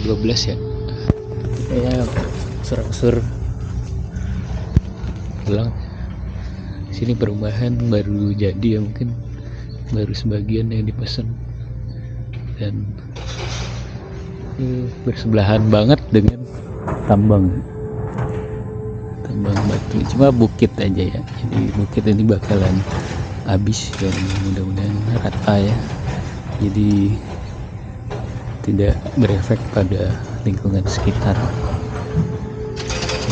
12 ya. Ya sur pulang. Sini perumahan baru jadi ya, mungkin baru sebagian yang dipesan, dan bersebelahan banget dengan tambang batu, cuma bukit aja ya. Jadi bukit ini bakalan habis dan mudah-mudahan rata ya, jadi tidak berefek pada lingkungan sekitar.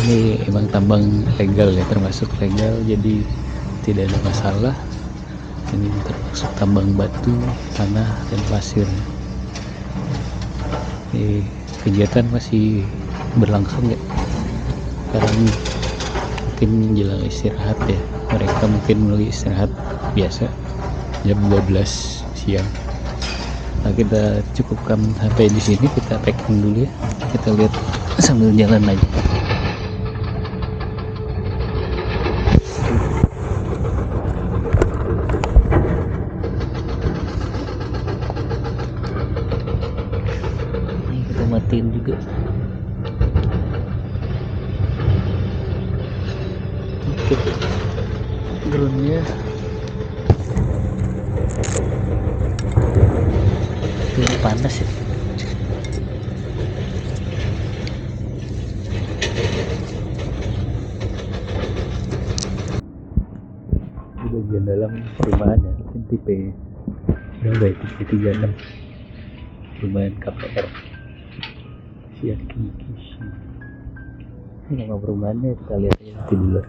Ini emang tambang legal ya, termasuk legal, jadi tidak ada masalah. Ini termasuk tambang batu, tanah, dan pasir. Ini kegiatan masih berlangsung ya. Sekarang mungkin jelang istirahat ya. Mereka mungkin mulai istirahat biasa jam 12 siang. Nah, kita cukupkan sampai di sini, kita packing dulu ya. Kita lihat sambil jalan aja. Ini kita matiin juga. Oke, drone-nya ini panas ya. Di bagian dalam perumahan ya, mungkin tipe berapa ya, tipe 36 perumahan KPR Siarkikishi. Ini nama perumahannya, kita lihat aja nanti di luar.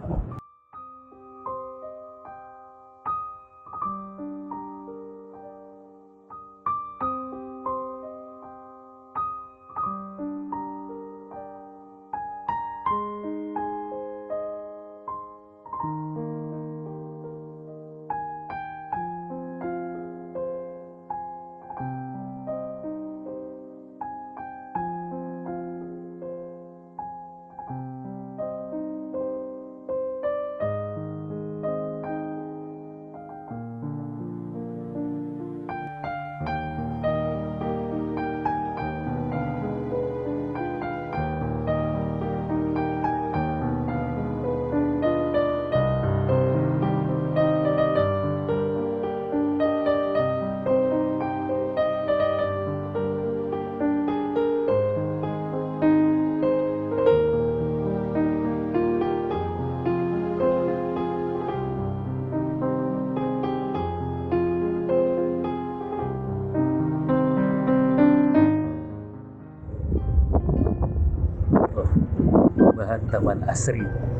Bahan Taman Asri.